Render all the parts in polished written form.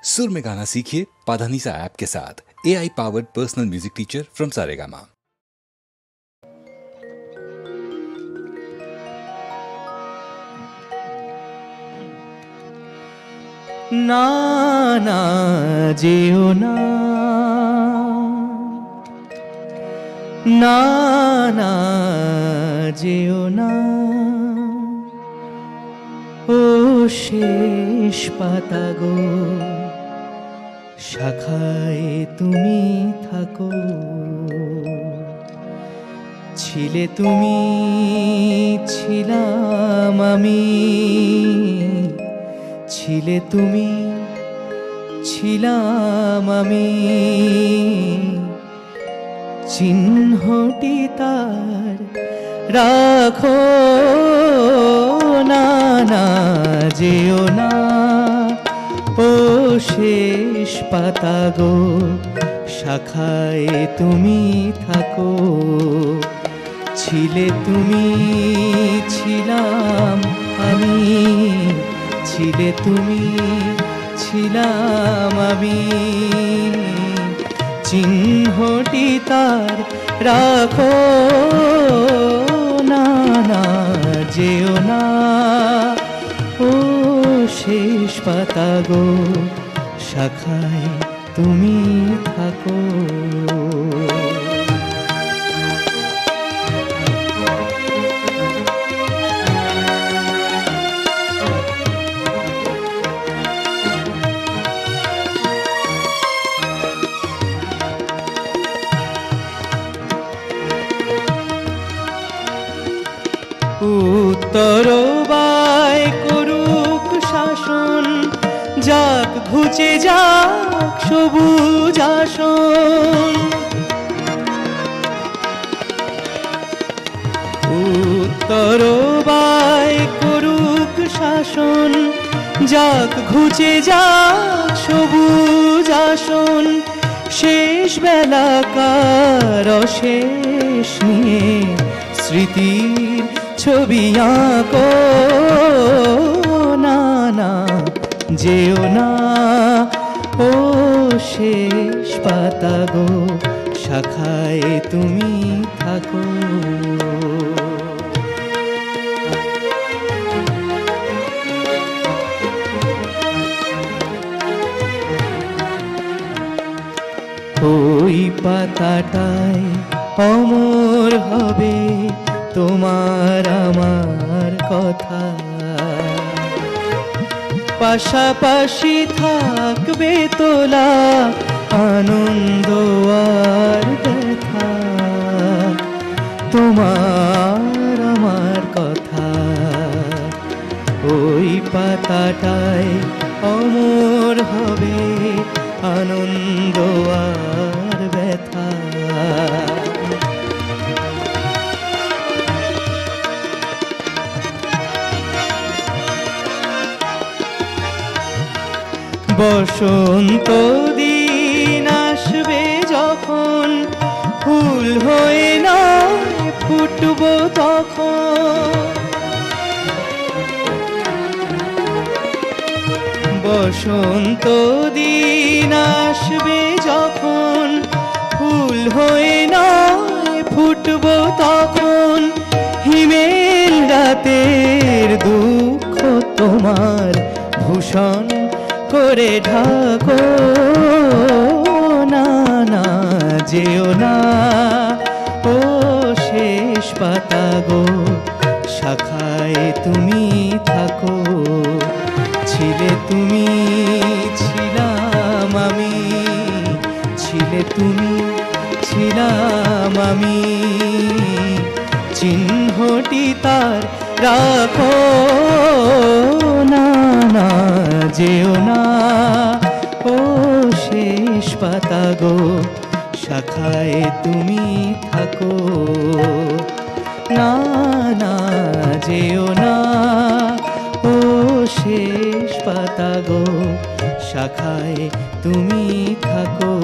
सुर में गाना सीखिए पाधानीसा ऐप के साथ। AI powered personal music teacher from Saregama. ना ना जेओ ना, ना ना जेओ ना, ও শেষ পাতা গো, শাখায় তুমি থাকো। ছিলে তুমি, ছিলাম আমি, ছিলে তুমি, ছিলাম আমি, চিহ্নটি তার রাখো। না না যেও না, ও শেষ পাতা গো, শাখায় তুমি থাকো। ছিলে তুমি, ছিলাম আমি, ছিলে তুমি, ছিলাম আমি, চিহ্নটি তার রাখো। না না যেও না, ও শেষ পাতা গো, শাখায় তুমি থাকো। উত্তর বায় করুক শাসন, যাক ঘুচে যাক সবুজ আসন। উত্তর বায় করুক শাসন, যাক ঘুচে যাক সবুজ আসন। শেষ বেলাকার অশেষ নিয়ে স্মৃতির ছবি আঁকো। না না যেও না, ও শেষ পাতা গো, শাখায় তুমি থাকো। ওই পাতাটায় অমর হবে তোমার আমার কথা। পাশাপাশি থাকবে তোলা আনন্দ আর ব্যথা। তোমার আমার কথা ওই পাতাটায় অমর হবে আনন্দ আর ব্যথা। বসন্ত দিন আসবে যখন, ফুল হয়ে না ফুটব তখন। বসন্ত দিন আসবে যখন, ফুল হয়ে না ফুটব তখন। হিমেল রাতের দুঃখ তোমার ভূষণ করে ঢাকো। না না যেও না, ও শেষ পাতা গো, শাখায় তুমি থাকো। ছিলে তুমি, ছিলাম আমি, ছিলে তুমি, ছিলাম আমি, চিহ্নটি তার রাখো। না না যেও না, ও শেষ পাতা গো, শাখায় তুমি থাকো। না না যেও না, ও শেষ পাতা গো, শাখায় তুমি থাকো।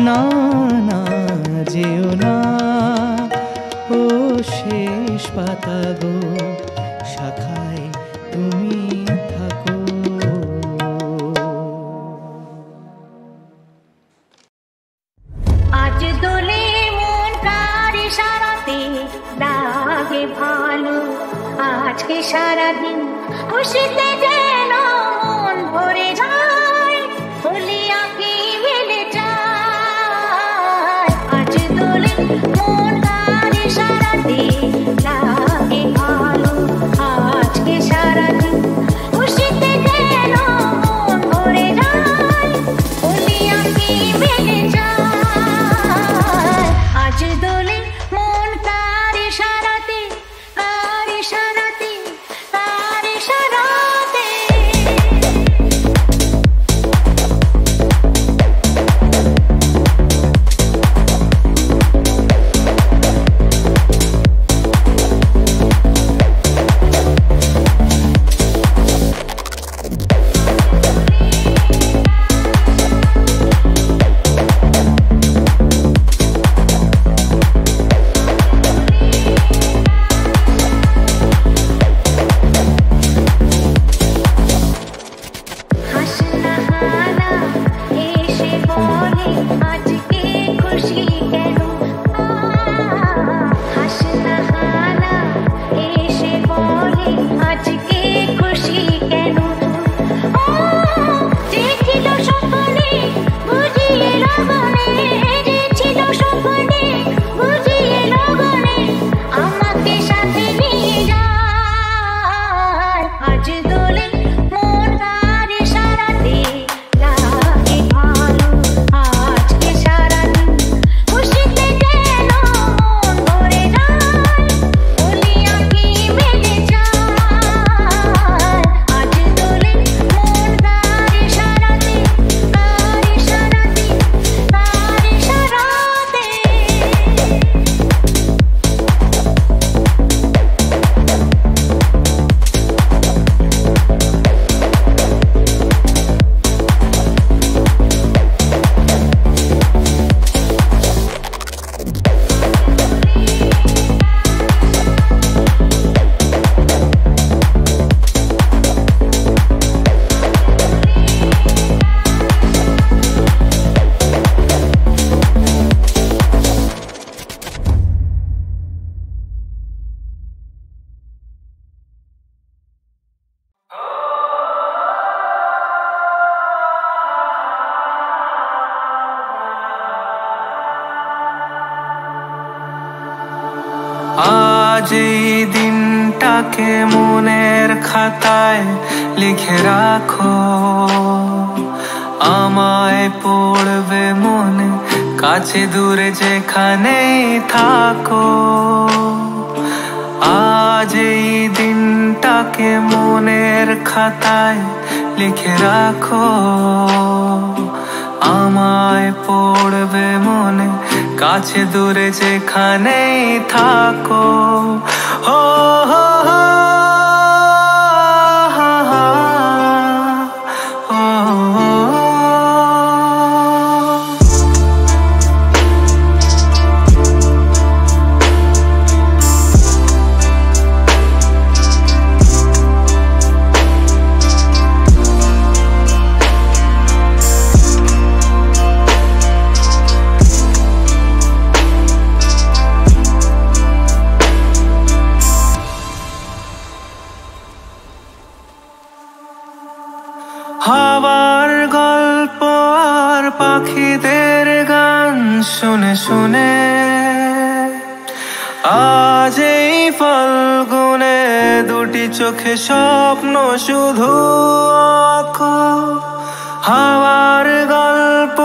না না যেও না, ও শেষ পাতা গো, শাখায় তুমি থাকো। আজকে সারাদিন খুশিতে যেন মন ভরে যায়, হোলি আঁকি মেলে যায়। আজ দোলে মন তার ইশারাতে লাগে ভালো, আজকে সারাদিন খুশিতে যেন মন ভরে যায়, হোলি আঁকি মেলে যায়। আজ দোলে মন তার ইশারাতে, তার ইশারাতে, তার ইশারাতে। হাসনা হানা এসে বলে আজকে খুশি কেন, হাসনা হানা এসে বলে আজকে খুশি কেন। ও যে ছিল স্বপ্নে বুঝিয়ে লগনে, যে ছিল স্বপ্নে বুঝিয়ে লগনে, আমাকে সাথে নিয়ে যায়। আজ দোলে মন তার ইশারাতে লাগে ভালো, আজকে সারাদিন খুশিতে যেন মন ভরে যায়, হোলি আঁকি মেলে যায়। আজ দোলে মন তার ইশারাতে, তার ইশারাতে, তার ইশারাতে। আজ এই দিনটাকে মনের খাতায় লিখে রাখো, আমায় পড়বে মনে কাছে দূরে যেখানেই থাকো। আজ এই দিনটাকে মনের খাতায় লিখে রাখো, আমায় পড়বে মনে কাছে দূরে যেখানেই থাকো। ও হো হো, হা হা, ও হো। হাওয়ার গল্প আর পাখিদের গান শুনে শুনে আজ এই ফাল্গুনে দুটি চোখে স্বপ্ন শুধু আঁকো। হাওয়ার গল্প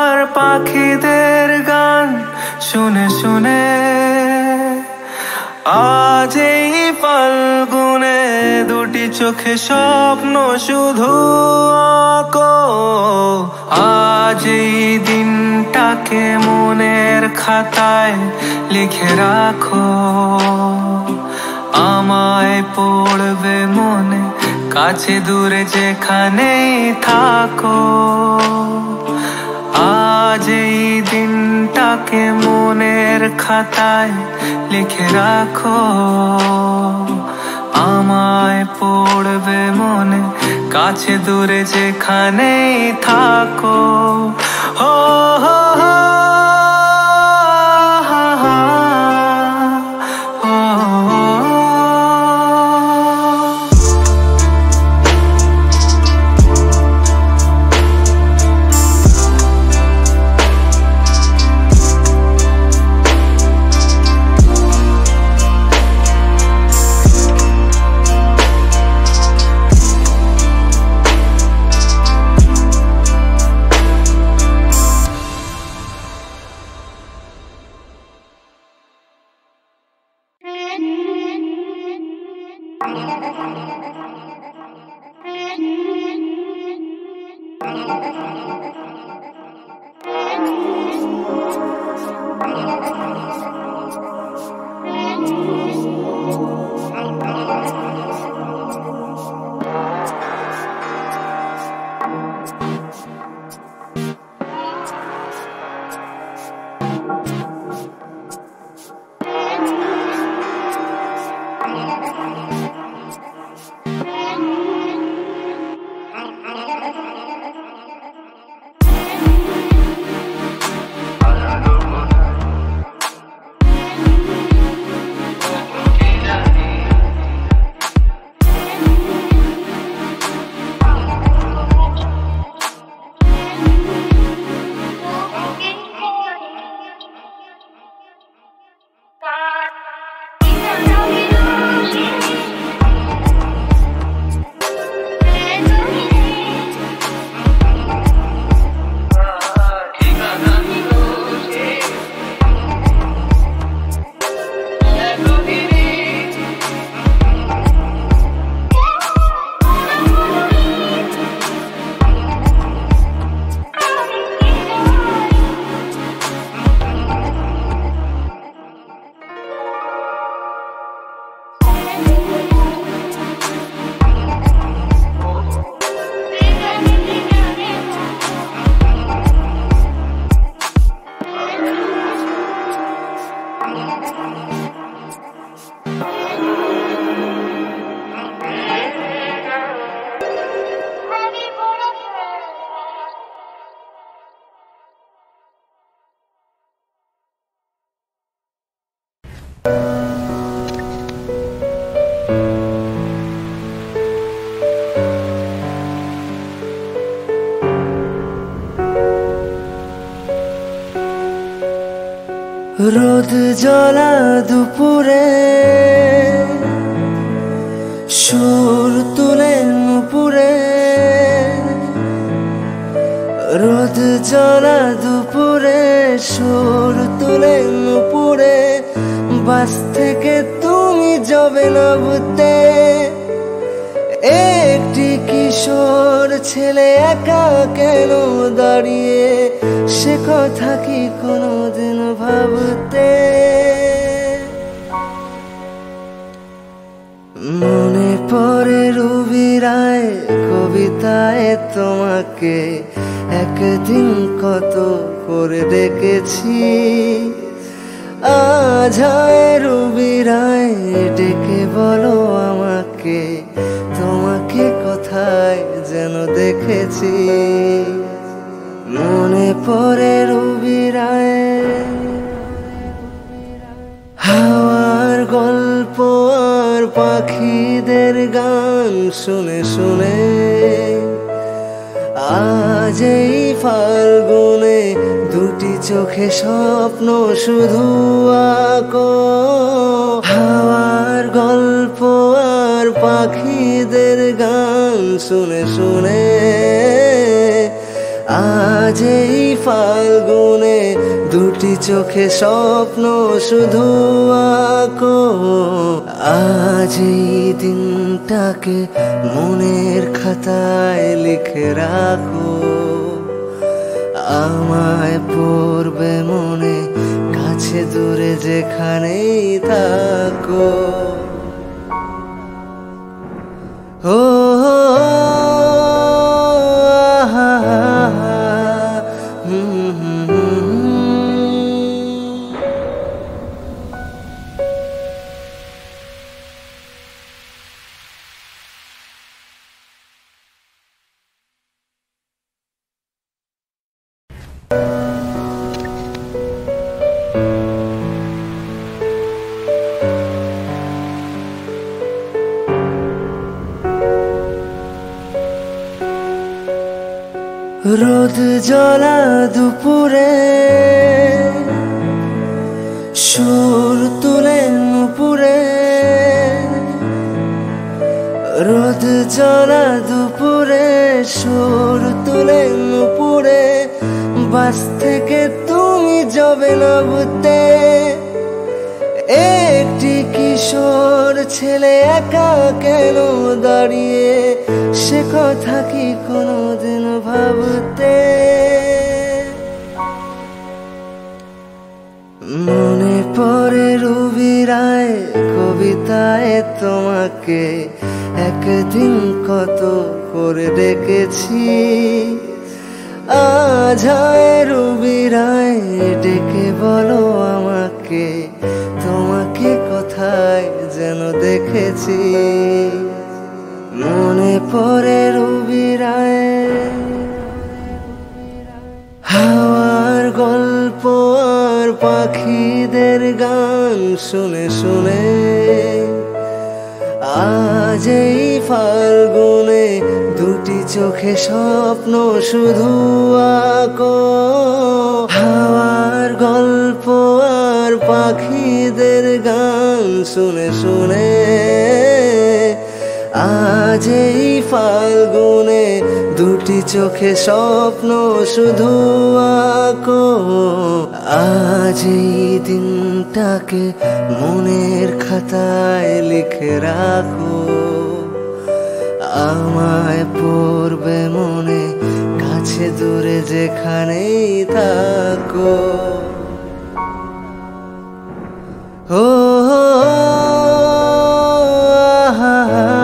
আর পাখিদের গান শুনে শুনে আজ এই ফাল্গুনে দুটি চোখে স্বপ্ন শুধু আঁকো। আজ এই দিনটাকে মনের খাতায় লিখে রাখো, আমায় পড়বে মনে কাছে দূরে যেখানেই থাকো। আজ এই দিনটাকে মনের খাতায় লিখে রাখো, আমায় পড়বে মনে কাছে দূরে যেখানেই থাকো। ও হো হো, হা হা, ও হো। রোদ জ্বলা দুপুরে সুর তুলে নুপুরে, রোদ জ্বলা দুপুরে সুর তুলে নুপুরে, বাস থেকে তুমি যাবে নাবতে। একটি কিশোর ছেলে একা কেন দাঁড়িয়ে, সে কথা কি কোনোদিন ভাবতে? মনে পড়ে রবি রায় কবিতায় তোমাকে একদিন কত করে ডেকেছি। আজ হয় রবি রায় ডেকে বলো আমাকে, তোমাকে কোথায় যেন দেখেছি। মনে পড়ে রবি রায় হাওয়ার গল্প আর পাখিদের গান শুনে শুনে, আজ এই ফাল্গুনে দুটি চোখে স্বপ্ন শুধু আঁকো। হাওয়ার গল্প আর পাখিদের গান শুনে শুনে, আজ এই ফাল্গুনে দুটি চোখে স্বপ্ন শুধু আঁকো। আজ এই দিনটাকে মনের খাতায় লিখে রাখো, আমায় পড়বে মনে কাছে দূরে যেখানেই থাকো। ও রোদ জ্বলা দুপুরে সুর তুলে নুপুরে, রোদ জ্বলা দুপুরে সুর তুলে নুপুরে, বাস থেকে তুমি যাবে নাবতে। একটি কিশোর ছেলে একা কেন দাঁড়িয়ে, সে কথা কি কোনোদিন ভাব মতো করে ডেকেছি। আজ হয় রবিরায় ডেকে বলো আমাকে, তোমাকে কোথায় যেন দেখেছি। মনে পড়ে রবিরায় হাওয়ার গল্প আর পাখিদের গান শুনে শুনে। আজ এই ফাল্গুনে দুটি চোখে স্বপ্ন শুধু আঁকো। হাওয়ার গল্প আর পাখিদের গান শুনে শুনে। আজ এই ফাল্গুনে দুটি চোখে স্বপ্ন শুধু আঁকো। আজ এই দিনটাকে মনের খাতায় লিখে রাখো। আমায় পড়বে মনে, কাছে দূরে যেখানেই থাকো। ও হা হা হা